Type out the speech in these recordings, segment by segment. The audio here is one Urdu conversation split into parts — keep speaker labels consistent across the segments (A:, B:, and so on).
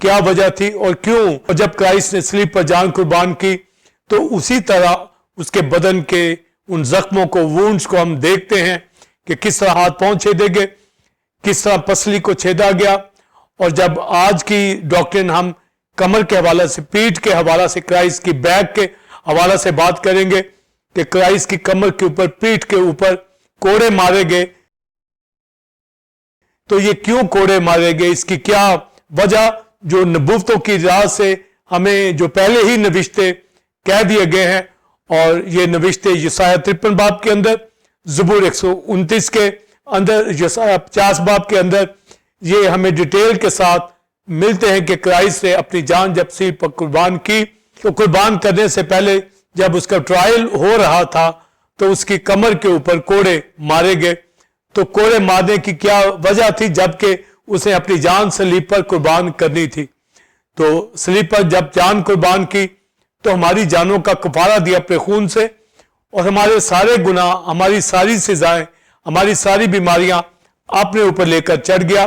A: کیا وجہ تھی اور کیوں، اور جب کرائسٹ نے صلیب پر جان قربان کی تو اسی طرح اس کے بدن کے ان زخموں کو، وونڈز کو ہم دیکھتے ہیں کہ کس طرح ہاتھ پاؤں چھیدے گئے، کس طرح پسلی کو چھیدا گیا. اور جب آج کی ڈاکٹرن ہم کمر کے حوالے سے، پیٹھ کے حوالے سے، کرائسٹ کی بیک کے حوالے سے بات کریں گے کہ کرائسٹ کی کمر کے اوپر، پیٹھ کے اوپر کوڑے مارے گئے، تو یہ کیوں کوڑے مارے گئے، اس کی کیا وجہ، جو نبوتوں کی راہ سے ہمیں جو پہلے ہی نوشتے کہہ دیے گئے ہیں. اور یہ نوشتے یسایہ 53 باب کے اندر، زبور 129 کے اندر، یسایہ 50 باب کے اندر یہ ہمیں ڈیٹیل کے ساتھ ملتے ہیں کہ کرائسٹ نے اپنی جان جب صلیب پر قربان کی تو قربان کرنے سے پہلے جب اس کا ٹرائل ہو رہا تھا تو اس کی کمر کے اوپر کوڑے مارے گئے. تو کوڑے مارنے کی کیا وجہ تھی، جبکہ اسے اپنی جان صلیب پر قربان کرنی تھی. تو صلیب پر جب جان قربان کی تو ہماری جانوں کا کفارہ دیا اپنے خون سے، اور ہمارے سارے گناہ، ہماری ساری سزائیں، ہماری ساری بیماریاں اپنے اوپر لے کر چڑھ گیا.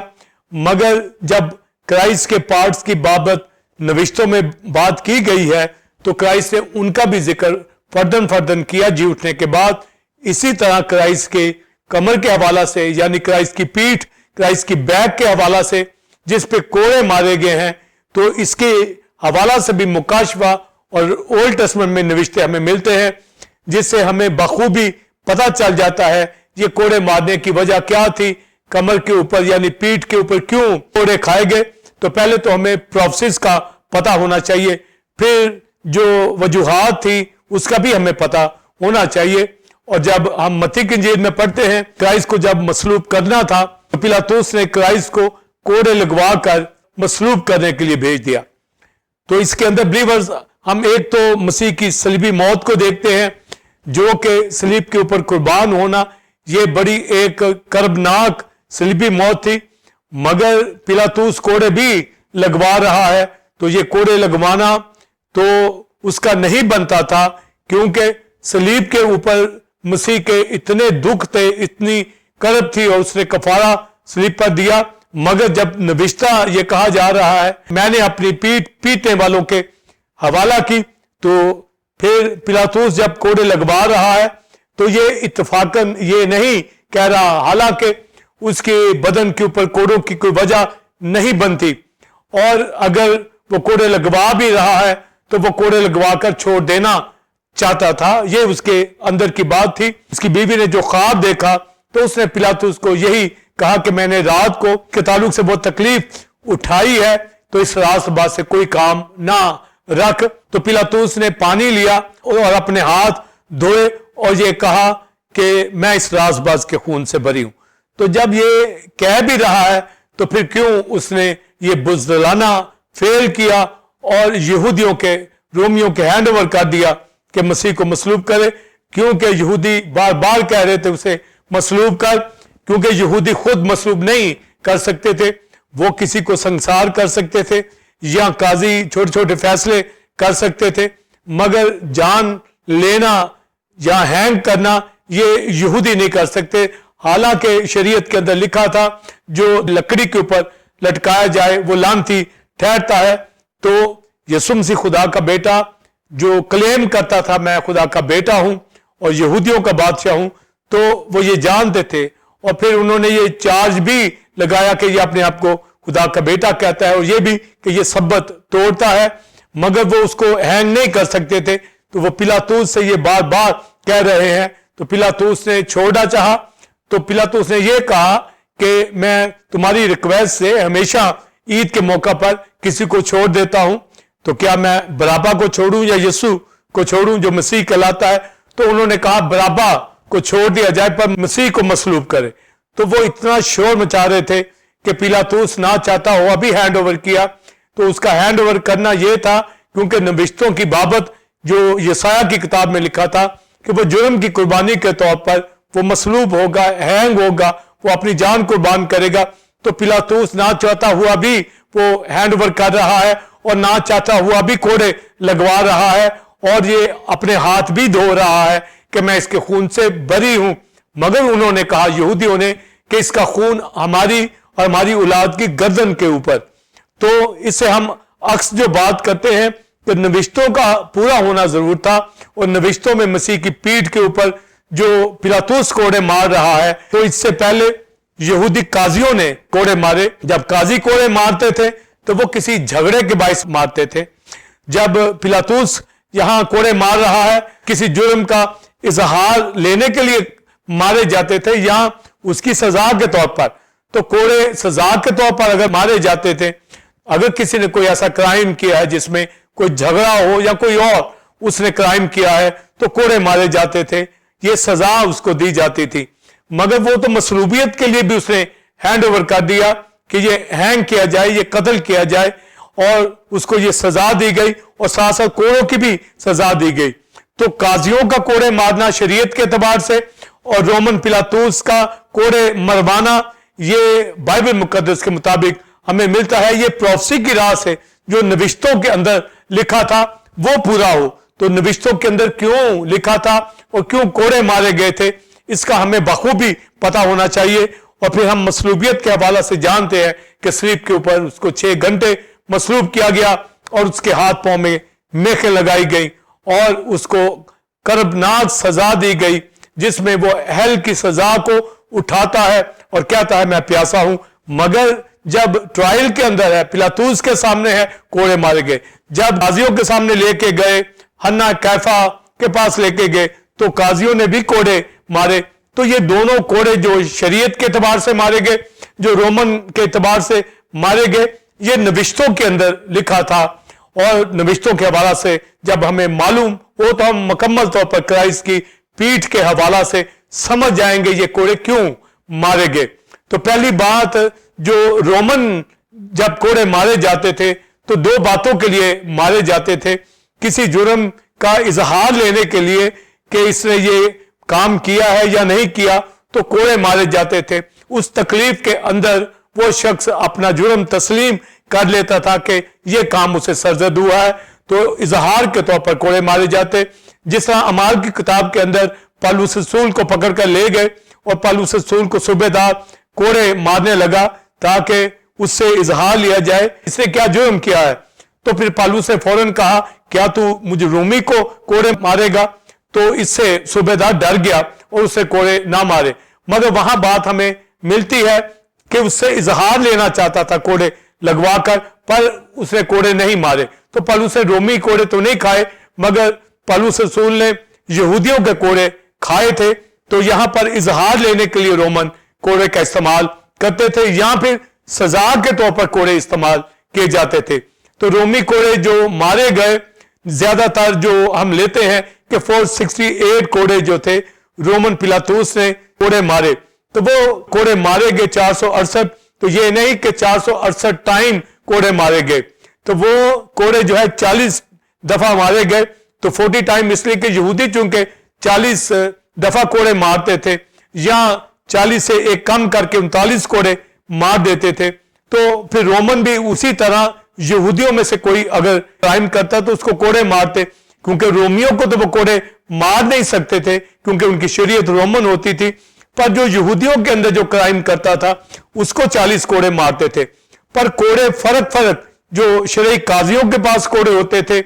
A: مگر جب کرائسٹ کے پارٹس کی بابت نوشتوں میں بات کی گئی ہے تو کرائسٹ نے ان کا بھی ذکر فردن کیا جی اٹھنے کے بعد. اسی طرح کرائسٹ کے کمر کے حوالہ سے، یعنی کرائسٹ کی پیٹھ، کرائسٹ کی بیک کے حوالہ سے جس پہ کوڑے مارے گئے ہیں، تو اس کے حوالہ سے بھی مکاشفہ اور اولڈ ٹیسٹمنٹ میں نوشتے ہمیں ملتے ہیں، جس سے ہمیں بخوبی پتہ چل جاتا ہے یہ کوڑے مارنے کی وجہ کیا تھی. کمر کے اوپر یعنی پیٹھ کے اوپر کیوں کوڑے کھائے گئے. تو پہلے تو ہمیں پروفیسز کا پتہ ہونا چاہیے، پھر جو وجوہات تھی اس کا بھی ہمیں پتہ ہونا چاہیے. اور جب ہم متی کی انجیل میں پڑھتے ہیں کرائسٹ کو جب مصلوب کرنا تھا تو پیلاطس نے کرائسٹ کو کوڑے لگوا کر مصلوب کرنے کے لیے بھیج دیا. تو اس کے اندر بلیورز ہم ایک تو مسیح کی صلیبی موت کو دیکھتے ہیں، جو کہ صلیب کے اوپر قربان ہونا، یہ بڑی ایک کربناک صلیبی موت تھی. مگر پیلاطس کوڑے بھی لگوا رہا ہے، تو یہ کوڑے لگوانا تو اس کا نہیں بنتا تھا، کیونکہ صلیب کے اوپر مسیح کے اتنے دکھ تھے، اتنی کرب تھی، اور اس نے کفارہ صلیب پر دیا. مگر جب نوشتہ یہ کہا جا رہا ہے میں نے اپنی پیٹھ پیٹنے والوں کے حوالہ کی، تو پھر پیلاطس جب کوڑے لگوا رہا ہے تو یہ اتفاقاً یہ نہیں کہہ رہا، حالانکہ اس کے بدن کے اوپر کوڑوں کی کوئی وجہ نہیں بنتی، اور اگر وہ کوڑے لگوا بھی رہا ہے تو وہ کوڑے لگوا کر چھوڑ دینا چاہتا تھا. یہ اس کے اندر کی بات تھی. اس کی بیوی نے جو خواب دیکھا تو اس نے پیلاطس کو یہی کہا کہ میں نے رات کو کے تعلق سے بہت تکلیف اٹھائی ہے، تو اس راست باز سے کوئی کام نہ رکھ. تو پیلاطس نے پانی لیا اور اپنے ہاتھ دھوئے اور یہ کہا کہ میں اس راست باز کے خون سے بری ہوں. تو جب یہ کہہ بھی رہا ہے تو پھر کیوں اس نے یہ بزدلانہ فیل کیا اور یہودیوں کے، رومیوں کے ہینڈ اوور کر دیا کہ مسیح کو مصلوب کرے، کیونکہ یہودی بار بار کہہ رہے تھے اسے مصلوب کر، کیونکہ یہودی خود مصلوب نہیں کر سکتے تھے، وہ کسی کو سنسار کر سکتے تھے یا قاضی چھوٹے چھوٹے فیصلے کر سکتے تھے، مگر جان لینا یا ہینگ کرنا یہ یہودی نہیں کر سکتے. حالانکہ شریعت کے اندر لکھا تھا جو لکڑی کے اوپر لٹکایا جائے وہ لعنتی ٹھہرتا ہے. تو یسوع مسیح خدا کا بیٹا جو کلیم کرتا تھا میں خدا کا بیٹا ہوں اور یہودیوں کا بادشاہ ہوں، تو وہ یہ جانتے تھے، اور پھر انہوں نے یہ چارج بھی لگایا کہ یہ اپنے آپ کو خدا کا بیٹا کہتا ہے، اور یہ بھی کہ یہ سبت توڑتا ہے، مگر وہ اس کو ہینگ نہیں کر سکتے تھے. تو وہ پیلاطس سے یہ بار بار کہہ رہے ہیں. تو پیلاطس نے چھوڑنا چاہا، تو پیلاطس نے یہ کہا کہ میں تمہاری ریکویسٹ سے ہمیشہ عید کے موقع پر کسی کو چھوڑ دیتا ہوں، تو کیا میں برابا کو چھوڑوں یا یسوع کو چھوڑوں جو مسیح کہلاتا ہے؟ تو انہوں نے کہا برابا کو چھوڑ دیا جائے پر مسیح کو مصلوب کرے. تو وہ اتنا شور مچا رہے تھے کہ پیلاطس نہ چاہتا ہوا بھی ہینڈ اوور کیا. تو اس کا ہینڈ اوور کرنا یہ تھا کیونکہ نوشتوں کی بابت جو یسایہ کی کتاب میں لکھا تھا کہ وہ جرم کی قربانی کے طور پر وہ مصلوب ہوگا، ہینگ ہوگا، وہ اپنی جان قربان کرے گا. تو پیلاطس نہ چاہتا ہوا بھی وہ ہینڈ اوور کر رہا ہے اور نہ چاہتا ہوا بھی کوڑے لگوا رہا ہے، اور یہ اپنے ہاتھ بھی دھو رہا ہے کہ میں اس کے خون سے بری ہوں. مگر انہوں نے کہا، یہودیوں نے، کہ اس کا خون ہماری اور ہماری اولاد کی گردن کے اوپر. تو اس سے ہم عکس جو بات کرتے ہیں کہ نوشتوں کا پورا ہونا ضرور تھا، اور نوشتوں میں مسیح کی پیٹھ کے اوپر جو پلاطس کوڑے مار رہا ہے، تو اس سے پہلے یہودی قاضیوں نے کوڑے مارے. جب قاضی کوڑے مارتے تھے تو وہ کسی جھگڑے کے باعث مارتے تھے. جب پلاطس یہاں کوڑے مار رہا ہے کسی جرم کا اظہار لینے کے لیے مارے جاتے تھے، یہاں اس کی سزا کے طور پر. تو کوڑے سزا کے طور پر اگر مارے جاتے تھے، اگر کسی نے کوئی ایسا کرائم کیا ہے جس میں کوئی جھگڑا ہو یا کوئی اور اس نے کرائم کیا ہے تو کوڑے مارے جاتے تھے، یہ سزا اس کو دی جاتی تھی. مگر وہ تو مصلوبیت کے لیے بھی اس نے ہینڈ اوور کر دیا کہ یہ ہینگ کیا جائے، یہ قتل کیا جائے، اور اس کو یہ سزا دی گئی اور ساتھ ساتھ کوڑوں کی بھی سزا دی گئی. تو قاضیوں کا کوڑے مارنا شریعت کے اعتبار سے اور رومن پلاطس کا کوڑے مروانا یہ بائبل مقدس کے مطابق ہمیں ملتا ہے. یہ پروفیسی کی راہ سے جو نوشتوں کے اندر لکھا تھا وہ پورا ہو. تو نوشتوں کے اندر کیوں لکھا تھا اور کیوں کوڑے مارے گئے تھے اس کا ہمیں بخوبی پتا ہونا چاہیے. اور پھر ہم مصلوبیت کے حوالہ سے جانتے ہیں کہ صلیب کے اوپر اس کو 6 گھنٹے مصلوب کیا گیا اور اس کے ہاتھ پاؤں میں میخیں لگائی گئی اور اس کو کربناک سزا دی گئی، جس میں وہ ہیل کی سزا کو اٹھاتا ہے اور کہتا ہے میں پیاسا ہوں. مگر جب ٹرائل کے اندر ہے، پلاطس کے سامنے ہے، کوڑے مارے گئے. جب قاضیوں کے سامنے لے کے گئے، حنا کیفا کے پاس لے کے گئے تو قاضیوں نے بھی کوڑے مارے. تو یہ دونوں کوڑے جو شریعت کے اعتبار سے مارے گئے، جو رومن کے اعتبار سے مارے گئے، یہ نوشتوں کے اندر لکھا تھا. اور نوشتوں کے حوالہ سے جب ہمیں معلوم ہو تو ہم مکمل طور پر کرائسٹ کی پیٹھ کے حوالہ سے سمجھ جائیں گے یہ کوڑے کیوں مارے گئے. تو پہلی بات، جو رومن جب کوڑے مارے جاتے تھے تو 2 باتوں کے لیے مارے جاتے تھے. کسی جرم کا اظہار لینے کے لیے کہ اس نے یہ کام کیا ہے یا نہیں کیا تو کوڑے مارے جاتے تھے. اس تکلیف کے اندر وہ شخص اپنا جرم تسلیم کر لیتا تھا کہ یہ کام اسے سرزد ہوا ہے، تو اظہار کے طور پر کوڑے مارے جاتے. جس طرح اعمال کی کتاب کے اندر پالوس رسول کو پکڑ کر لے گئے اور پالوس رسول کو صوبے دار کوڑے مارنے لگا تاکہ اس سے اظہار لیا جائے اس نے کیا جرم کیا ہے. تو پھر پالوس نے فوراً کہا کیا تو مجھے رومی کو کوڑے مارے گا؟ تو اس سے صوبے دار ڈر گیا اور اسے کوڑے نہ مارے. مگر وہاں بات ہمیں ملتی ہے کہ اس سے اظہار لینا چاہتا تھا کوڑے لگوا کر، پر اس نے کوڑے نہیں مارے. تو پالوس نے رومی کوڑے تو نہیں کھائے، مگر پالوس رسول نے یہودیوں کے کوڑے کھائے تھے. تو یہاں پر اظہار لینے کے لیے رومن کوڑے کا استعمال کرتے تھے، یہاں پھر سزا کے طور پر کوڑے استعمال کیے جاتے تھے. تو رومی کوڑے جو مارے گئے، زیادہ تر جو ہم لیتے ہیں کہ 468 کوڑے جو تھے رومن پلاطس نے کوڑے مارے. تو وہ کوڑے مارے گئے 468. تو یہ نہیں کہ 468 ٹائم کوڑے مارے گئے، تو وہ کوڑے جو ہے 40 دفعہ مارے گئے. تو 40 ٹائم اس لیے کہ یہودی چونکہ 40 دفعہ کوڑے مارتے تھے، یا 40 سے ایک کم کر کے 39 کوڑے مار دیتے تھے. تو پھر رومن بھی اسی طرح یہودیوں میں سے کوئی اگر کرائم کرتا تو اس کو کوڑے مارتے، کیونکہ رومیوں کو تو وہ کوڑے مار نہیں سکتے تھے کیونکہ ان کی شریعت رومن ہوتی تھی. پر جو یہودیوں کے اندر جو کرائم کرتا تھا اس کو 40 کوڑے مارتے تھے. پر کوڑے فرق جو شرعی قاضیوں کے پاس کوڑے ہوتے تھے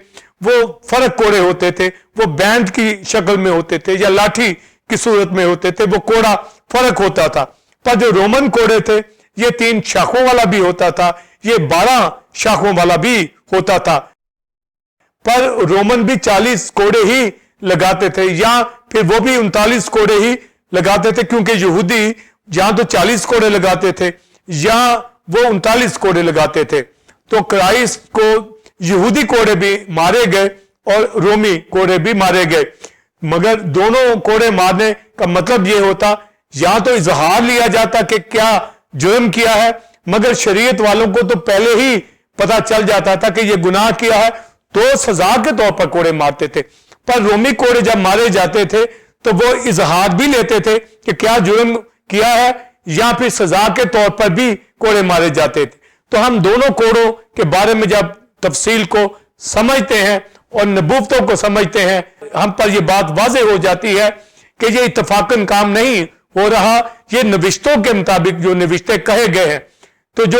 A: وہ فرق کوڑے ہوتے تھے، وہ بینڈ کی شکل میں ہوتے تھے یا لاٹھی کی صورت میں ہوتے تھے، وہ کوڑا فرق ہوتا تھا. پر جو رومن کوڑے تھے یہ 3 شاخوں والا بھی ہوتا تھا، یہ 12 شاخوں والا بھی ہوتا تھا. پر رومن بھی 40 کوڑے ہی لگاتے تھے، یا پھر وہ بھی 39 کوڑے ہی لگاتے تھے، کیونکہ یہودی جہاں تو 40 کوڑے لگاتے تھے یا وہ 39 کوڑے لگاتے تھے. تو کرائسٹ کو یہودی کوڑے بھی مارے گئے اور رومی کوڑے بھی مارے گئے. مگر دونوں کوڑے مارنے کا مطلب یہ ہوتا یا تو اظہار لیا جاتا کہ کیا جرم کیا ہے، مگر شریعت والوں کو تو پہلے ہی پتا چل جاتا تھا کہ یہ گناہ کیا ہے تو سزا کے طور پر کوڑے مارتے تھے. پر رومی کوڑے جب مارے جاتے تھے تو وہ اظہار بھی لیتے تھے کہ کیا جرم کیا ہے، یا پھر سزا کے طور پر بھی کوڑے مارے جاتے تھے. تو ہم دونوں کوڑوں کے بارے میں جب تفصیل کو سمجھتے ہیں اور نبوتوں کو سمجھتے ہیں، ہم پر یہ بات واضح ہو جاتی ہے کہ یہ اتفاقاً کام نہیں ہو رہا، یہ نوشتوں کے مطابق جو نوشتے کہے گئے ہیں. تو جو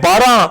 A: 12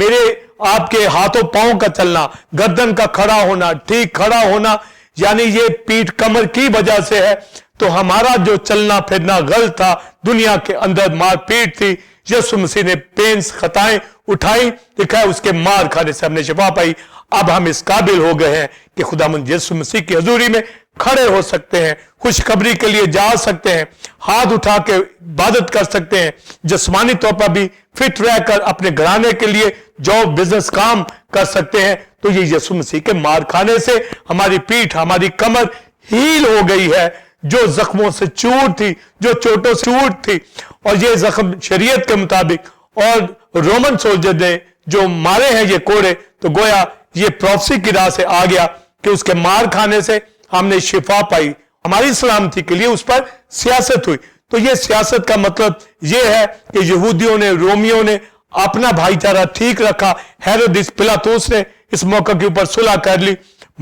A: میرے آپ کے ہاتھوں پاؤں کا چلنا, گردن کا کھڑا ہونا, ٹھیک کھڑا ہونا, یعنی یہ پیٹھ کمر کی وجہ سے ہے. تو ہمارا جو چلنا پھرنا غلط تھا, دنیا کے اندر مار پیٹ تھی, یسوع مسیح نے پینس خطائیں اٹھائی, لکھا ہے اس کے مار کھانے سے ہم نے شفا پائی. اب ہم اس قابل ہو گئے ہیں کہ خداوند یسوع مسیح کی حضوری میں کھڑے ہو سکتے ہیں, خوشخبری کے لیے جا سکتے ہیں, ہاتھ اٹھا کے عبادت کر سکتے ہیں, جسمانی طور پر بھی فٹ رہ کر اپنے گھرانے کے لیے جاب بزنس کام کر سکتے ہیں. تو یہ یسوع مسیح کے مار کھانے سے ہماری پیٹھ, ہماری کمر ہیل ہو گئی ہے, جو زخموں سے چور تھی, جو چوٹوں سے چور تھی. اور یہ زخم شریعت کے مطابق اور رومن سولجر نے جو مارے ہیں یہ کوڑے, تو گویا یہ پروفیسی کی راہ سے آ گیا کہ اس کے مار کھانے سے ہم نے شفا پائی, ہماری سلامتی کے لیے اس پر سیاست ہوئی. تو یہ سیاست کا مطلب یہ ہے کہ یہودیوں نے, رومیوں نے اپنا بھائی چارہ ٹھیک رکھا, ہیرودس پلاطوس نے اس موقع کے اوپر صلح کر لی,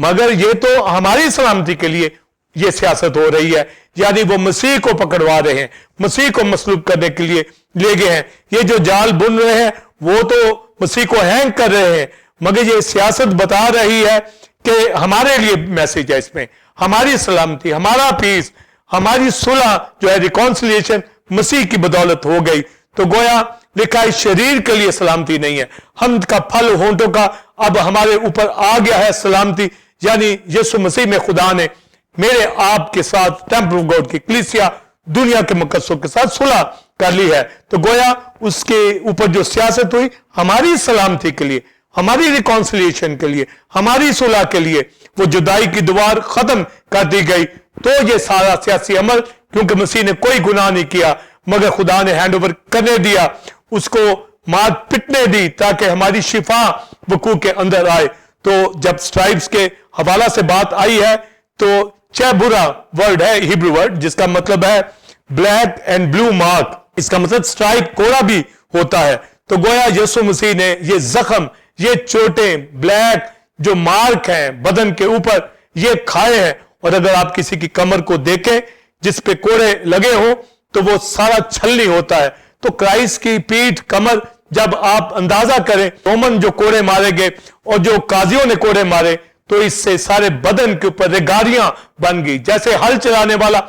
A: مگر یہ تو ہماری سلامتی کے لیے یہ سیاست ہو رہی ہے. یعنی وہ مسیح کو پکڑوا رہے ہیں, مسیح کو مصلوب کرنے کے لیے لے گئے ہیں. یہ جو جال بن رہے ہیں وہ تو مسیح کو ہینگ کر رہے ہیں, مگر یہ سیاست بتا رہی ہے کہ ہمارے لیے میسج ہے اس میں, ہماری سلامتی, ہمارا پیس, ہماری صلح جو ہے ریکونسلیشن مسیح کی بدولت ہو گئی. تو گویا لکھا ہے شریر کے لیے سلامتی نہیں ہے, حمد کا پھل ہونٹوں کا اب ہمارے اوپر آ گیا ہے سلامتی. یعنی یسوع مسیح میں خدا نے میرے آپ کے ساتھ ٹیمپل آف گاڈ کی کلیسیا دنیا کے مقدسوں کے ساتھ صلح کر لی ہے. تو گویا اس کے اوپر جو سیاست ہوئی ہماری سلامتی کے لیے, ہماری ریکونسلیشن کے لیے, ہماری صلح کے لیے, وہ جدائی کی دیوار ختم کر دی گئی. تو یہ سارا سیاسی عمل, کیونکہ مسیح نے کوئی گناہ نہیں کیا مگر خدا نے ہینڈ اوور کرنے دیا, اس کو مار پٹنے دی تاکہ ہماری شفا وقوع کے اندر آئے. تو جب سٹرائپس کے حوالہ سے بات آئی ہے تو چیبورا ورڈ ہے, ہیبرو ورڈ, جس کا مطلب ہے بلیک اینڈ بلو مارک. اس کا مطلب سٹرائپ کوڑا بھی ہوتا ہے. تو گویا یسوع مسیح نے یہ زخم, یہ چوٹیں, بلیک جو مارک ہیں بدن کے اوپر, یہ کھائے ہیں. اور اگر آپ کسی کی کمر کو دیکھیں جس پہ کوڑے لگے ہوں تو وہ سارا چھلنی ہوتا ہے. تو کرائسٹ کی پیٹھ, کمر, جب آپ اندازہ کریں رومن جو کوڑے مارے گئے اور جو قاضیوں نے کوڑے مارے, تو اس سے سارے بدن کے اوپر ریگاریاں بن گئی. جیسے ہل چلانے والا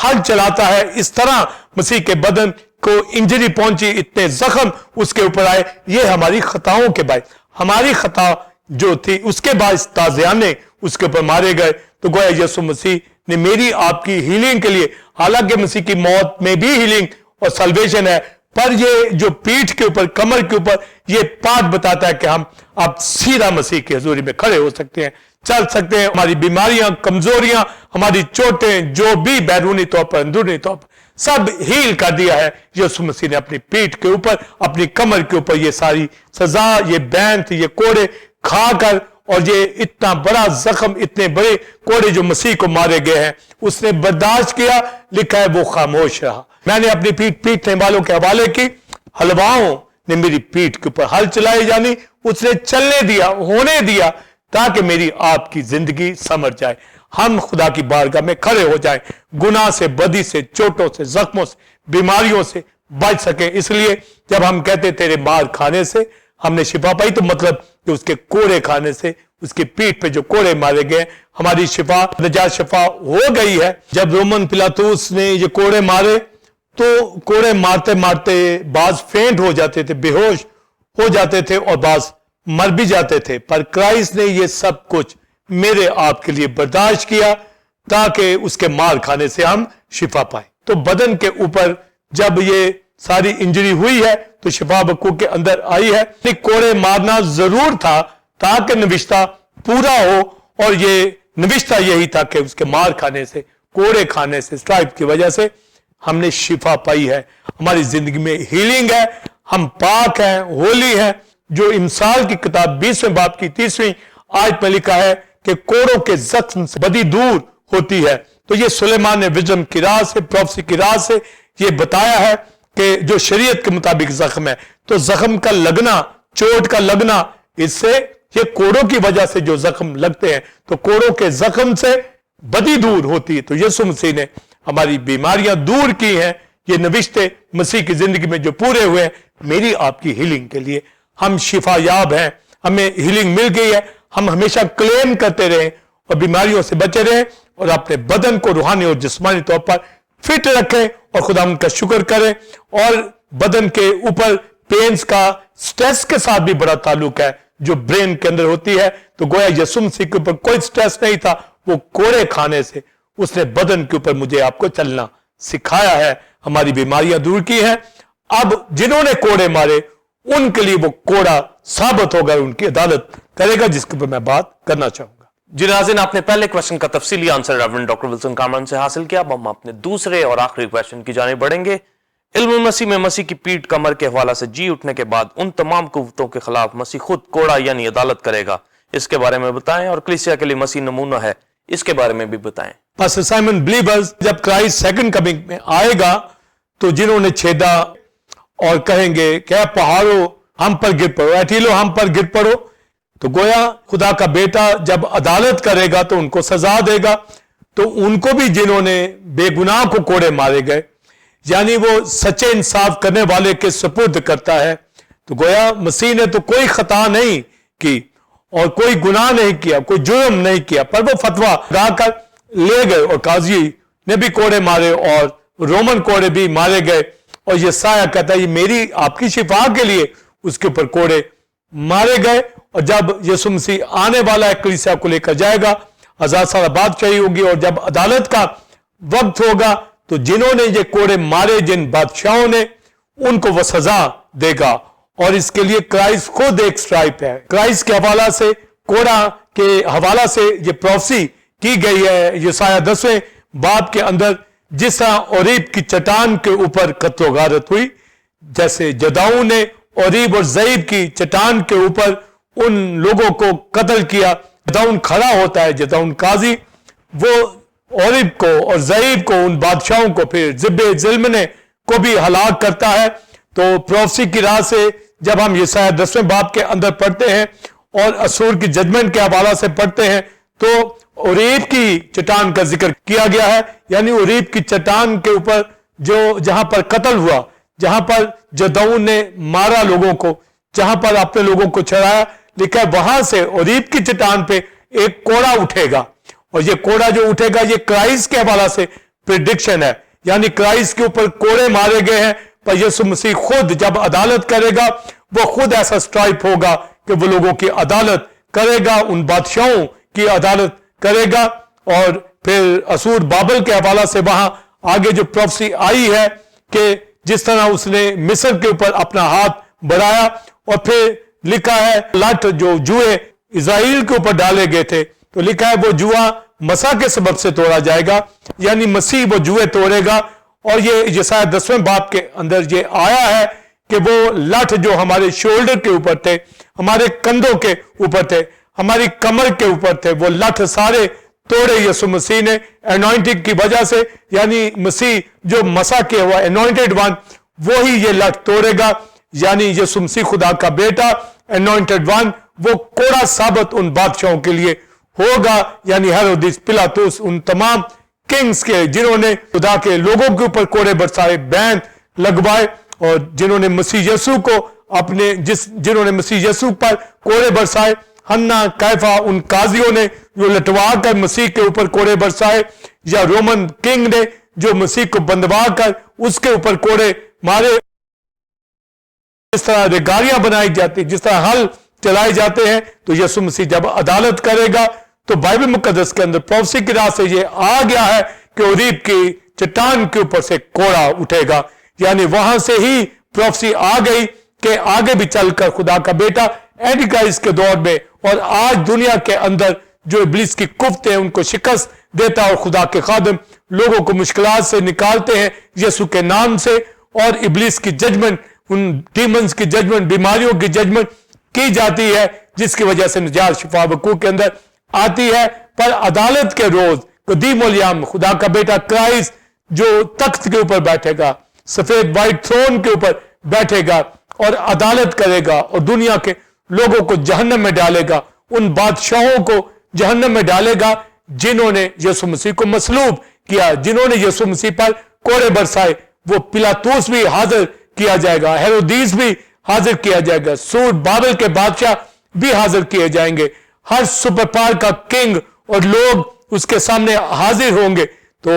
A: ہل چلاتا ہے, اس طرح مسیح کے بدن کو انجری پہنچی, اتنے زخم اس کے اوپر آئے. یہ ہماری خطاؤں کے باعث, ہماری خطا جو تھی اس کے باعث تازیانے اس کے اوپر مارے گئے. تو گویا یسوع مسیح نے میری آپ کی ہیلنگ کے لیے, حالانکہ مسیح کی موت میں بھی ہیلنگ اور سلویشن ہے, پر یہ جو پیٹھ کے اوپر, کمر کے اوپر یہ پارٹ بتاتا ہے کہ ہم اب سیدھا مسیح کی حضوری میں کھڑے ہو سکتے ہیں, چل سکتے ہیں. ہماری بیماریاں, کمزوریاں, ہماری چوٹیں جو بھی بیرونی طور پر, اندرونی طور پر سب ہیل کر دیا ہے یسوع مسیح نے اپنی پیٹھ کے اوپر, اپنی کمر کے اوپر. یہ ساری سزا, یہ بینت, یہ کوڑے کھا کر, اور یہ اتنا بڑا زخم, اتنے بڑے کوڑے جو مسیح کو مارے گئے ہیں, اس نے برداشت کیا. لکھا ہے وہ خاموش رہا. میں نے اپنی پیٹھ پیٹنے والوں کے حوالے کی, حلواؤں نے میری پیٹھ کے اوپر ہل چلائے, یعنی اس نے چلنے دیا, ہونے دیا, تاکہ میری آپ کی زندگی سمر جائے, ہم خدا کی بارگاہ میں کھڑے ہو جائیں, گناہ سے, بدی سے, چوٹوں سے, زخموں سے, بیماریوں سے بچ سکیں. اس لیے جب ہم کہتے تیرے مار کھانے سے ہم نے شفا پائی, تو مطلب کہ اس کے کوڑے کھانے سے, اس کی پیٹھ پہ جو کوڑے مارے گئے, ہماری شفا, نجات شفا ہو گئی ہے. جب رومن پلاطوس نے یہ کوڑے مارے تو کوڑے مارتے مارتے بعض فینٹ ہو جاتے تھے, بے ہوش ہو جاتے تھے, اور بعض مر بھی جاتے تھے. پر کرائسٹ نے یہ سب کچھ میرے آپ کے لیے برداشت کیا تاکہ اس کے مار کھانے سے ہم شفا پائیں. تو بدن کے اوپر جب یہ ساری انجری ہوئی ہے تو شفا وقوع کے اندر آئی ہے. کوڑے مارنا ضرور تھا تاکہ نوشتہ پورا ہو, اور یہ نوشتہ یہی تھا کہ اس کے مار کھانے سے, کوڑے کھانے سے, سٹرائپ کی وجہ سے ہم نے شفا پائی ہے. ہماری زندگی میں ہیلنگ ہے, ہم پاک ہیں, ہولی ہیں. جو امثال کی کتاب 20ویں باب کی 30ویں آیت میں لکھا ہے کہ کوڑوں کے زخم سے بدی دور ہوتی ہے. تو یہ سلیمان نے وزڈم کی راہ سے, پروفیسی کی راہ سے یہ بتایا ہے کہ جو شریعت کے مطابق زخم ہے, تو زخم کا لگنا, چوٹ کا لگنا, اس سے یہ کوڑوں کی وجہ سے جو زخم لگتے ہیں, تو کوڑوں کے زخم سے بدی دور ہوتی ہے. تو یسوع مسیح نے ہماری بیماریاں دور کی ہیں. یہ نوشتے مسیح کی زندگی میں جو پورے ہوئے ہیں میری آپ کی ہیلنگ کے لیے, ہم شفا یاب ہیں, ہمیں ہیلنگ مل گئی ہے, ہم ہمیشہ کلیم کرتے رہیں اور بیماریوں سے بچے رہیں اور اپنے بدن کو روحانی اور جسمانی طور پر فٹ رکھیں اور خدا ان کا شکر کریں. اور بدن کے اوپر پینز کا سٹریس کے ساتھ بھی بڑا تعلق ہے جو برین کے اندر ہوتی ہے. تو گویا یسوع مسیح کے اوپر کوئی سٹریس نہیں تھا, وہ کوڑے کھانے سے اس نے بدن کے اوپر مجھے آپ کو چلنا سکھایا ہے, ہماری بیماریاں دور کی ہیں. اب جنہوں نے کوڑے مارے ان کے لیے وہ کوڑا ثابت ہوگا, ان کی عدالت کرے گا, جس کے اوپر میں بات کرنا چاہوں گا.
B: جی ناظرین, آپ نے پہلے کویشچن کا تفصیلی answer reverend doctor Wilson Kamran سے حاصل کیا. اب ہم اپنے دوسرے اور آخری کویشچن کی جانب بڑھیں گے. علم مسیح میں مسیح کی پیٹھ کمر کے حوالہ سے جی اٹھنے کے بعد ان تمام قوتوں کے خلاف مسیح خود کوڑا یعنی عدالت کرے گا, اس کے بارے میں بتائیں. اور کلیسیا کے لیے مسیح نمونہ ہے, اس کے بارے میں بھی بتائیں.
A: پاسٹر سائمن بلیورز جب کرائسٹ سیکنڈ کمنگ میں آئے گا تو جنہوں نے چھیدا اور کہیں گے کہ اے پہاڑوں ہم پر گر پڑو, اے ٹیلو ہم پر گر پڑو, تو گویا خدا کا بیٹا جب عدالت کرے گا تو ان کو سزا دے گا. تو ان کو بھی جنہوں نے بے گناہ کو کوڑے مارے گئے, یعنی وہ سچے انصاف کرنے والے کے سپرد کرتا ہے. تو گویا مسیح نے تو کوئی خطا نہیں کی اور کوئی گناہ نہیں کیا, کوئی جرم نہیں کیا, پر وہ فتویٰ گا کر لے گئے اور قاضی نے بھی کوڑے مارے اور رومن کوڑے بھی مارے گئے. اور یہ سایہ کہتا ہے یہ میری آپ کی شفا کے لیے اس کے اوپر کوڑے مارے گئے. اور جب یسوع مسیح آنے والا ہے کلیسیا کو لے کر جائے گا, 1000 سالہ بادشاہی ہوگی, اور جب عدالت کا وقت ہوگا تو جنہوں نے یہ کوڑے مارے جن بادشاہوں نے, ان کو وہ سزا دے گا. اور اس کے لیے کرائسٹ خود ایک سٹرائپ ہے. کرائسٹ کے حوالہ سے, کوڑا کے حوالہ سے یہ پروفیسی کی گئی ہے یسایہ 10ویں باب کے اندر. جس طرح اوریب کی چٹان کے اوپر قتل و غارت ہوئی, جیسے جداؤں نے اوریب اور زئیب کی چٹان کے اوپر ان لوگوں کو قتل کیا. جداؤن کھڑا ہوتا ہے, جداؤن قاضی, وہ اوریب کو اور زئیب کو, ان بادشاہوں کو, پھر ذب ظلمنے کو بھی ہلاک کرتا ہے. تو پروفیسی کی راہ سے جب ہم یسایہ 10ویں باب کے اندر پڑھتے ہیں اور اسور کی ججمنٹ کے حوالہ سے پڑھتے ہیں تو اوریب کی چٹان کا ذکر کیا گیا ہے. یعنی اوریب کی چٹان کے اوپر جو جہاں پر قتل ہوا, جہاں پر جداؤن نے مارا لوگوں کو, جہاں پر اپنے لوگوں کو چڑھایا, لکھا ہے وہاں سے اوریب کی چٹان پہ ایک کوڑا اٹھے گا. اور یہ کوڑا جو اٹھے گا یہ کرائسٹ کے حوالہ سے پریڈکشن ہے. یعنی کرائسٹ کے اوپر کوڑے مارے گئے ہیں, پر یسوع مسیح خود جب عدالت کرے گا وہ خود ایسا سٹرائپ ہوگا کہ وہ لوگوں کی عدالت کرے گا, ان بادشاہوں کی عدالت کرے گا. اور پھر اسور بابل کے حوالہ سے وہاں آگے جو پروفیسی آئی ہے کہ جس طرح اس نے مصر کے اوپر اپنا ہاتھ بڑھایا, اور پھر لکھا ہے لٹ جو جوئے اسرائیل کے اوپر ڈالے گئے تھے, تو لکھا ہے وہ جوا مسا کے سبب سے توڑا جائے گا. یعنی مسیح وہ جوئے توڑے گا. اور یہ یسایہ 10ویں باب کے اندر یہ آیا ہے کہ وہ لٹ جو ہمارے شولڈر کے اوپر تھے, ہمارے کندھوں کے اوپر تھے, ہماری کمر کے اوپر تھے, وہ لٹ سارے توڑے یسوع مسیح نے انوائنٹنگ کی وجہ سے. یعنی مسیح جو مسا کیا ہوا انوائنٹڈ ون, وہی یہ لٹ توڑے گا. یعنی یسوع مسیح خدا کا بیٹا انوائنٹڈ ون, وہ کوڑا ثابت ان بادشاہوں کے لیے ہوگا. یعنی ہیرودیس, پلاطس, ان تمام کنگز کے جنہوں نے خدا کے لوگوں کے اوپر کوڑے برسائے, بین لگوائے, اور جنہوں نے مسیح یسوع کو اپنے جنہوں نے مسیح یسوع پر کوڑے برسائے, ہنا کیفا, ان قاضیوں نے جو لٹوا کر مسیح کے اوپر کوڑے برسائے, یا رومن کنگ نے جو مسیح کو بندوا کر اس کے اوپر کوڑے مارے. جس طرح ریگاریاں بنائی جاتی, جس طرح حل چلائے جاتے ہیں, تو یسوع مسیح جب عدالت کرے گا تو بائبل مقدس کے اندر پروفیسی کی راہ سے یہ آ گیا ہے کہ اوریب کی چٹان کے اوپر سے کوڑا اٹھے گا. یعنی وہاں سے ہی پروفیسی آ گئی کہ آگے بھی چل کر خدا کا بیٹا اینٹی کرائسٹ کے دور میں اور آج دنیا کے اندر جو ابلیس کی کفت ہے ان کو شکست دیتا, اور خدا کے خادم لوگوں کو مشکلات سے نکالتے ہیں یسوع کے نام سے. اور ابلیس کی ججمنٹ, ان ڈیمنز کی ججمنٹ, بیماریوں کی ججمنٹ کی جاتی ہے, جس کی وجہ سے نجات شفا وقوع کے اندر آتی ہے. پر عدالت کے روز قدیم الیام خدا کا بیٹا کرائسٹ جو تخت کے اوپر بیٹھے گا, سفید وائٹ تھرون کے اوپر بیٹھے گا اور عدالت کرے گا, اور دنیا کے لوگوں کو جہنم میں ڈالے گا, ان بادشاہوں کو جہنم میں ڈالے گا جنہوں نے یسوع مسیح کو مصلوب کیا, جنہوں نے یسوع مسیح پر کوڑے برسائے. وہ پلاطس بھی حاضر کیا جائے گا, ہیرودیس بھی حاضر کیا جائے گا, سور بابل کے بادشاہ بھی حاضر کیے جائیں گے, ہر سپر پاور کا کنگ اور لوگ اس کے سامنے حاضر ہوں گے. تو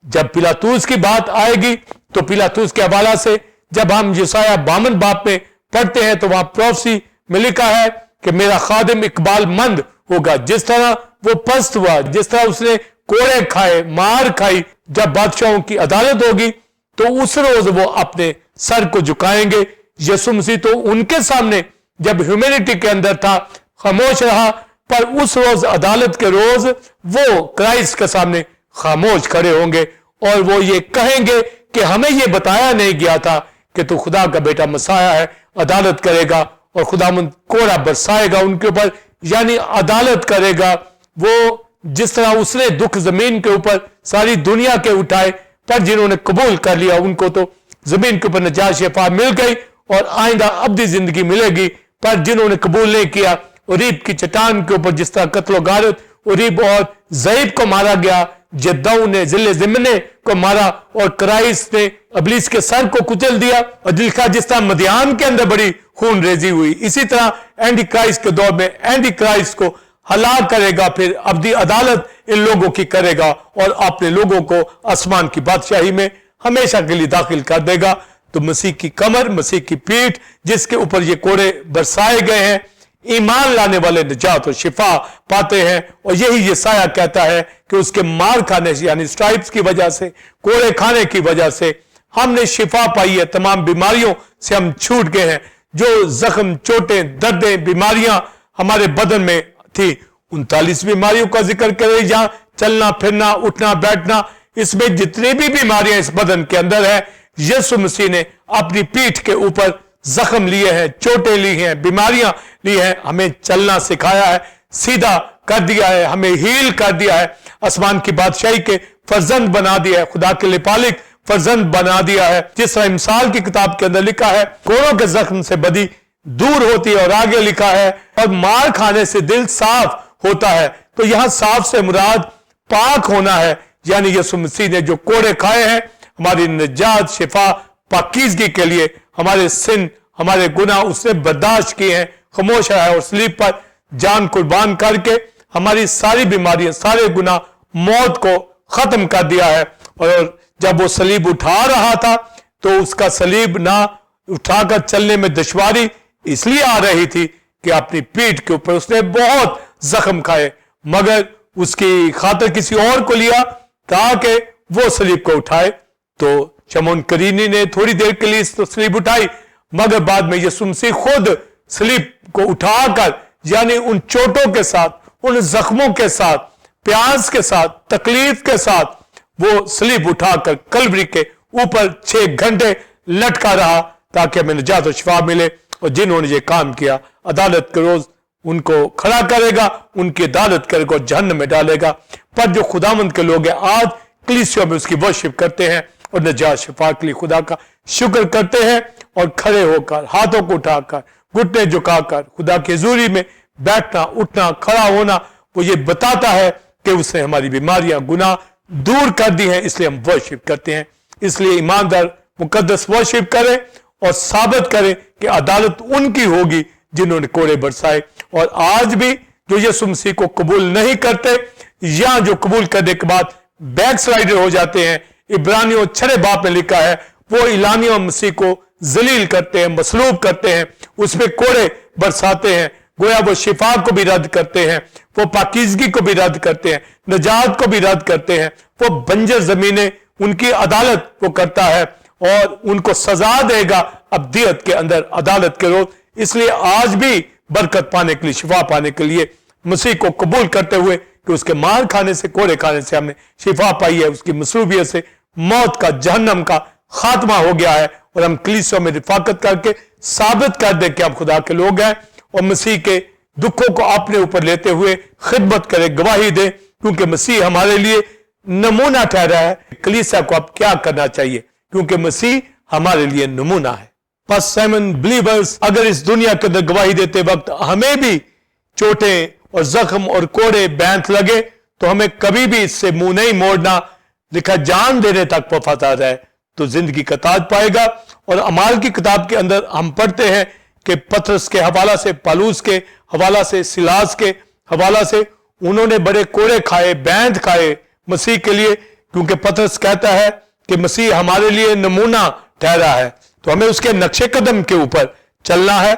A: جب پیلاطوس کی بات آئے گی تو پیلاطوس کے حوالہ سے جب ہم یسایہ 52 باب میں پڑھتے ہیں تو وہاں پروفیسی میں لکھا ہے کہ میرا خادم اقبال مند ہوگا. جس طرح وہ پست ہوا, جس طرح اس نے کوڑے کھائے, مار کھائی, جب بادشاہوں کی عدالت ہوگی تو اس روز وہ اپنے سر کو جھکائیں گے. یسوع مسیح تو ان کے سامنے جب ہیومینٹی کے اندر تھا خاموش رہا, پر اس روز عدالت کے روز وہ کرائسٹ کے سامنے خاموش کھڑے ہوں گے اور وہ یہ کہیں گے کہ ہمیں یہ بتایا نہیں گیا تھا کہ تو خدا کا بیٹا مسیح ہے. عدالت کرے گا اور خداوند کوڑا برسائے گا ان کے اوپر, یعنی عدالت کرے گا. وہ جس طرح اس نے دکھ زمین کے اوپر ساری دنیا کے اٹھائے, پر جنہوں نے قبول کر لیا ان کو تو زمین کے اوپر نجات شفا مل گئی اور آئندہ ابدی زندگی ملے گی. پر جنہوں نے قبول نہیں کیا, اریب کی چٹان کے اوپر جس طرح قتل و غارت اریب اور ضعیف کو مارا گیا, جداؤں نے ذل زمنے کو مارا اور کرائسٹ نے ابلیس کے سر کو کچل دیا. اور لکھا جس طرح مدیان کے اندر بڑی خون ریزی ہوئی, اسی طرح اینٹی کرائسٹ کے دور میں اینٹی کرائسٹ کو ہلاک کرے گا, پھر ابدی عدالت ان لوگوں کی کرے گا اور اپنے لوگوں کو آسمان کی بادشاہی میں ہمیشہ کے لیے داخل کر دے گا. تو مسیح کی کمر, مسیح کی پیٹھ جس کے اوپر یہ کوڑے برسائے گئے ہیں, ایمان لانے والے نجات اور شفا پاتے ہیں. اور یہی یسایہ کہتا ہے کہ اس کے مار کھانے سے یعنی سٹرائپس کی وجہ سے, کوڑے کھانے کی وجہ سے ہم نے شفا پائی ہے, تمام بیماریوں سے ہم چھوٹ گئے ہیں. جو زخم, چوٹیں, دردیں, بیماریاں ہمارے بدن میں تھی, 39 بیماریوں کا ذکر کرے, جہاں چلنا پھرنا اٹھنا بیٹھنا, اس میں جتنی بھی بیماریاں اس بدن کے اندر ہے یسوع مسیح نے اپنی پیٹھ کے اوپر زخم لیے ہیں, چوٹیں لی ہیں, بیماریاں لی ہیں, ہمیں چلنا سکھایا ہے, سیدھا کر دیا ہے, ہمیں ہیل کر دیا ہے, آسمان کی بادشاہی کے فرزند بنا دیا ہے, خدا کے لپالک فرزند بنا دیا ہے. جس طرح امثال کی کتاب کے اندر لکھا ہے کوڑوں کے زخم سے بدی دور ہوتی ہے, اور آگے لکھا ہے اور مار کھانے سے دل صاف ہوتا ہے. تو یہاں صاف سے مراد پاک ہونا ہے, یعنی یسوع مسیح نے جو کوڑے کھائے ہیں ہماری نجات شفا پاکیزگی کے لیے, ہمارے سن ہمارے گناہ اس نے برداشت کیے ہیں, خاموش رہا ہے اور صلیب پر جان قربان کر کے ہماری ساری بیماریاں سارے گناہ موت کو ختم کر دیا ہے. اور جب وہ صلیب اٹھا رہا تھا تو اس کا صلیب نہ اٹھا کر چلنے میں دشواری اس لیے آ رہی تھی کہ اپنی پیٹھ کے اوپر اس نے بہت زخم کھائے, مگر اس کی خاطر کسی اور کو لیا تاکہ وہ صلیب کو اٹھائے. تو شمعون قرینی نے تھوڑی دیر کے لیے صلیب اٹھائی, مگر بعد میں یسوع مسیح خود صلیب کو اٹھا کر یعنی ان چوٹوں کے ساتھ, ان زخموں کے ساتھ, پیاس کے ساتھ, تکلیف کے ساتھ وہ صلیب اٹھا کر کلوری کے اوپر 6 گھنٹے لٹکا رہا تاکہ ہمیں نجات و شفا ملے. اور جنہوں نے یہ کام کیا عدالت کے روز ان کو کھڑا کرے گا, ان کی عدالت کرے گا اور جہنم میں ڈالے گا. پر جو خداوند کے لوگ ہیں آج کلیسیوں میں اس کی ورشپ کرتے ہیں اور نجات شفا کے لیے خدا کا شکر کرتے ہیں, اور کھڑے ہو کر ہاتھوں کو اٹھا کر گھٹنے جھکا کر خدا کی حضوری میں بیٹھنا اٹھنا کھڑا ہونا, وہ یہ بتاتا ہے کہ اس نے ہماری بیماریاں گناہ دور کر دی ہیں, اس لیے ہم ورشپ کرتے ہیں. اس لیے ایماندار مقدس ورشپ کریں اور ثابت کریں کہ عدالت ان کی ہوگی جنہوں نے کوڑے برسائے. اور آج بھی جو یسوع مسیح کو قبول نہیں کرتے یا جو قبول کرنے کے بعد بیک سلائڈر ہو جاتے ہیں, عبرانیوں 6 باب میں لکھا ہے وہ اعلانیہ مسیح کو ذلیل کرتے ہیں, مصلوب کرتے ہیں, اس میں کوڑے برساتے ہیں, گویا وہ شفا کو بھی رد کرتے ہیں, وہ پاکیزگی کو بھی رد کرتے ہیں, نجات کو بھی رد کرتے ہیں. وہ بنجر زمینیں ان کی عدالت وہ کرتا ہے اور ان کو سزا دے گا ابدیت کے اندر عدالت کے روز. اس لیے آج بھی برکت پانے کے لیے, شفا پانے کے لیے مسیح کو قبول کرتے ہوئے کہ اس کے مار کھانے سے کوڑے کھانے سے ہم نے شفا پائی ہے, اس کی مصلوبیت سے موت کا جہنم کا خاتمہ ہو گیا ہے, اور ہم کلیسیوں میں رفاقت کر کے ثابت کر دیں کہ ہم خدا کے لوگ ہیں, اور مسیح کے دکھوں کو اپنے اوپر لیتے ہوئے خدمت کریں, گواہی دیں, کیونکہ مسیح ہمارے لیے نمونہ ٹھہرا ہے. کلیسیا کو اب کیا کرنا چاہیے, کیونکہ مسیح ہمارے لیے نمونہ ہے. بس سیمن بلیورز اگر اس دنیا کے اندر گواہی دیتے وقت ہمیں بھی چوٹیں اور زخم اور کوڑے بینت لگے تو ہمیں کبھی بھی اس سے منہ نہیں موڑنا. لکھا جان دینے تک وفادار ہے تو زندگی کا تاج پائے گا۔ اور اعمال کی کتاب کے اندر ہم پڑھتے ہیں کہ پطرس کے حوالہ سے، پالوس کے حوالہ سے، سیلاس کے حوالہ سے انہوں نے بڑے کوڑے کھائے، بینت کھائے مسیح کے لیے، کیونکہ پطرس کہتا ہے کہ مسیح ہمارے لیے نمونہ ٹھہرا ہے، تو ہمیں اس کے نقش قدم کے اوپر چلنا ہے۔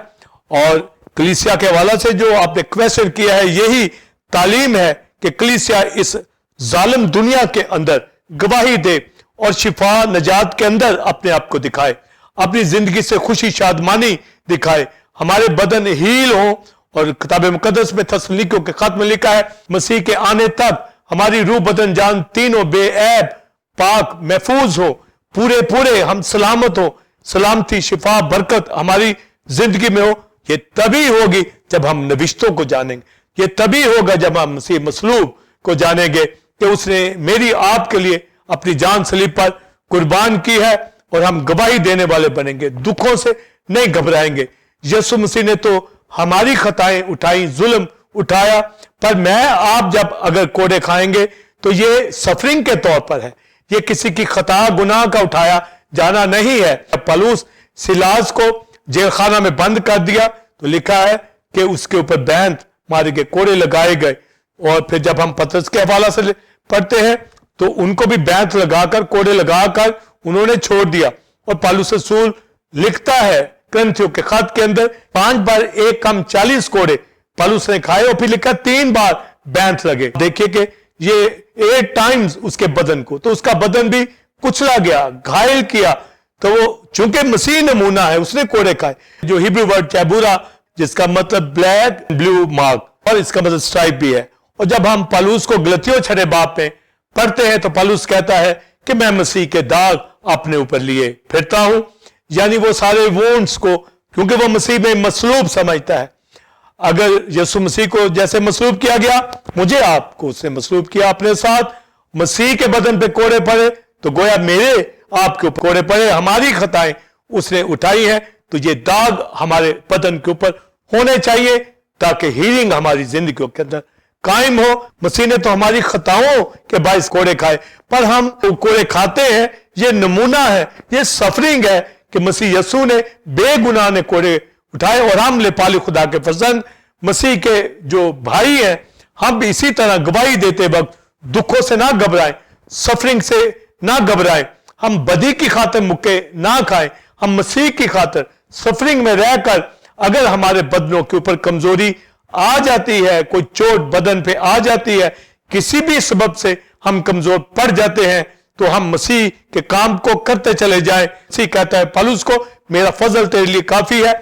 A: اور کلیسیا کے حوالہ سے جو آپ نے کویسچن کیا ہے، یہی تعلیم ہے کہ کلیسیا اس ظالم دنیا کے اندر گواہی دے اور شفا نجات کے اندر اپنے آپ کو دکھائے، اپنی زندگی سے خوشی شادمانی دکھائے، ہمارے بدن ہیل ہوں۔ اور کتاب مقدس میں تسلونیکیوں کے خط میں لکھا ہے مسیح کے آنے تک ہماری روح بدن جان تینوں بے عیب پاک محفوظ ہو، پورے ہم سلامت ہو، سلامتی شفا برکت ہماری زندگی میں ہو۔ یہ تبھی ہوگی جب ہم نوشتوں کو جانیں گے، یہ تبھی ہوگا جب ہم مسیح مصلوب کو جانیں گے کہ اس نے میری آپ کے لیے اپنی جان صلیب پر قربان کی ہے، اور ہم گواہی دینے والے بنیں گے، دکھوں سے نہیں گھبرائیں گے۔ یسوع مسیح نے تو ہماری خطائیں اٹھائیں، ظلم اٹھایا، پر میں آپ جب اگر کوڑے کھائیں گے تو یہ سفرنگ کے طور پر ہے، یہ کسی کی خطا گناہ کا اٹھایا جانا نہیں ہے۔ پالوس سیلاس کو جیل خانہ میں بند کر دیا تو لکھا ہے کہ اس کے اوپر بینت مارے گئے، کوڑے لگائے گئے، اور پھر جب ہم پطرس کے حوالہ سے پڑھتے ہیں تو ان کو بھی بینت لگا کر، کوڑے لگا کر انہوں نے چھوڑ دیا۔ اور پالوس رسول لکھتا ہے کرنتھیوں کے خط کے اندر 5 بار 1 کم 40 کوڑے پالوس نے کھائے، اور پھر لکھا 3 بار بینت لگے۔ دیکھیے کہ یہ 8 ٹائمز اس کے بدن کو، تو اس کا بدن بھی کچلا گیا، گھائل کیا، تو وہ چونکہ مسیح نمونہ ہے اس نے کوڑے کھائے۔ جو ہیبریو ورڈ چیبورا جس کا مطلب بلیک بلیو مارک، اور اس کا مطلب سٹرائپ بھی ہے۔ اور جب ہم پالوس کو غلطیوں 6 باب میں پڑھتے ہیں تو پالوس کہتا ہے کہ میں مسیح کے داغ اپنے اوپر لیے پھرتا ہوں، یعنی وہ سارے وونڈز کو، کیونکہ وہ مسیح میں مصلوب سمجھتا ہے۔ اگر یسوع مسیح کو جیسے مصلوب کیا گیا، مجھے آپ کو اس نے مصلوب کیا اپنے ساتھ، مسیح کے بدن پہ کوڑے پڑے تو گویا میرے آپ کے اوپر کوڑے پڑے، ہماری خطائیں اس نے اٹھائی ہیں، تو یہ داغ ہمارے بدن کے اوپر ہونے چاہیے تاکہ ہیلنگ ہماری زندگیوں کے اندر قائم ہو۔ مسیح نے تو ہماری خطاؤں کے باعث کوڑے کھائے، پر ہم کوڑے کھاتے ہیں، یہ نمونہ ہے، یہ سفرنگ ہے کہ مسیح یسوع نے بے گناہ نے کوڑے اٹھائے، اور ہم لپالی خدا کے فرزند مسیح کے جو بھائی ہیں، ہم بھی اسی طرح گواہی دیتے وقت دکھوں سے نہ گھبرائیں، سفرنگ سے نہ گھبرائیں، ہم بدی کی خاطر مکے نہ کھائیں، ہم مسیح کی خاطر سفرنگ میں رہ کر اگر ہمارے بدنوں کے اوپر کمزوری آ جاتی ہے، کوئی چوٹ بدن پہ آ جاتی ہے، کسی بھی سبب سے ہم کمزور پڑ جاتے ہیں، تو ہم مسیح کے کام کو کرتے چلے جائیں۔ مسیح کہتا ہے پالوس کو میرا فضل تیرے لیے کافی ہے،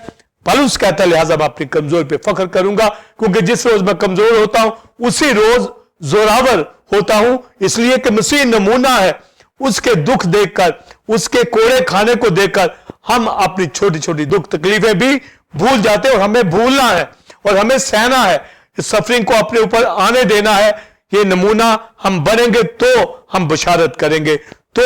A: پالوس کہتا ہے لہٰذا میں اپنی کمزور پہ فخر کروں گا، کیونکہ جس روز میں کمزور ہوتا ہوں اسی روز زوراور ہوتا ہوں، اس لیے کہ مسیح نمونہ ہے۔ اس کے دکھ دیکھ کر، اس کے کوڑے کھانے کو دیکھ کر ہم اپنی چھوٹی چھوٹی دکھ تکلیفیں بھی بھول جاتے ہیں، اور ہمیں بھولنا ہے اور ہمیں سہنا ہے، اس سفرنگ کو اپنے اوپر آنے دینا ہے۔ یہ نمونہ ہم بنیں گے تو ہم بشارت کریں گے، تو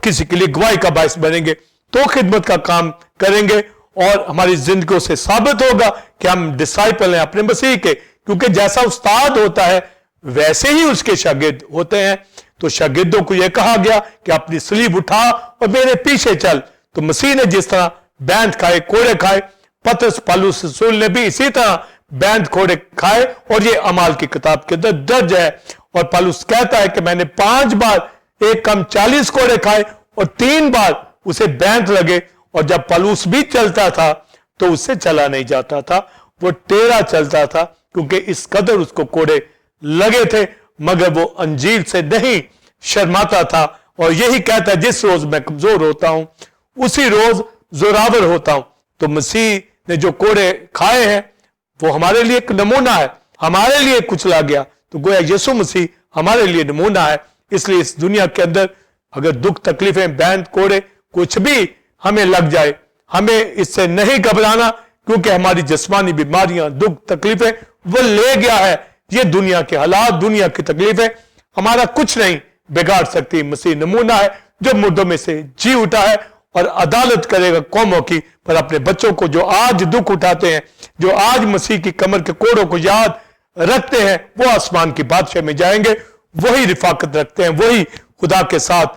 A: کسی کے لیے گواہی کا باعث بنیں گے، تو خدمت کا کام کریں گے، اور ہماری زندگیوں سے ثابت ہوگا کہ ہم ڈسائپل ہیں اپنے مسیح کے، کیونکہ جیسا استاد ہوتا ہے ویسے ہی اس کے شاگرد ہوتے ہیں۔ تو شاگردوں کو یہ کہا گیا کہ اپنی صلیب اٹھا اور میرے پیچھے چل۔ تو مسیح نے جس طرح بینت کھائے، کوڑے کھائے، پطرس پالوس رسول نے بھی اسی طرح بینت کوڑے کھائے، اور یہ اعمال کی کتاب کے اندر درج ہے۔ اور پالوس کہتا ہے کہ میں نے 5 بار 1 کم 40 کوڑے کھائے، اور 3 بار اسے بینت لگے، اور جب پالوس بھی چلتا تھا تو اس سے چلا نہیں جاتا تھا، وہ ٹیڑھا چلتا تھا، کیونکہ اس قدر اس کو کوڑے لگے تھے، مگر وہ انجیل سے نہیں شرماتا تھا، اور یہی کہتا ہے جس روز میں کمزور ہوتا ہوں اسی روز زوراور ہوتا ہوں۔ تو مسیح نے جو کوڑے کھائے ہیں وہ ہمارے لیے ایک نمونہ ہے، ہمارے لیے کچلا گیا، تو گویا یسوع مسیح ہمارے لیے نمونہ ہے۔ اس لیے اس دنیا کے اندر اگر دکھ تکلیفیں بینت کوڑے کچھ بھی ہمیں لگ جائے، ہمیں اس سے نہیں گھبرانا، کیونکہ ہماری جسمانی بیماریاں دکھ تکلیفیں وہ لے گیا ہے۔ یہ دنیا کے حالات، دنیا کی تکلیفیں ہمارا کچھ نہیں بگاڑ سکتی۔ مسیح نمونہ ہے جو مردوں میں سے جی اٹھا ہے، اور عدالت کرے گا قوموں کی، پر اپنے بچوں کو جو آج دکھ اٹھاتے ہیں، جو آج مسیح کی کمر کے کوڑوں کو یاد رکھتے ہیں، وہ آسمان کی بادشاہ میں جائیں گے، وہی رفاقت رکھتے ہیں، وہی خدا کے ساتھ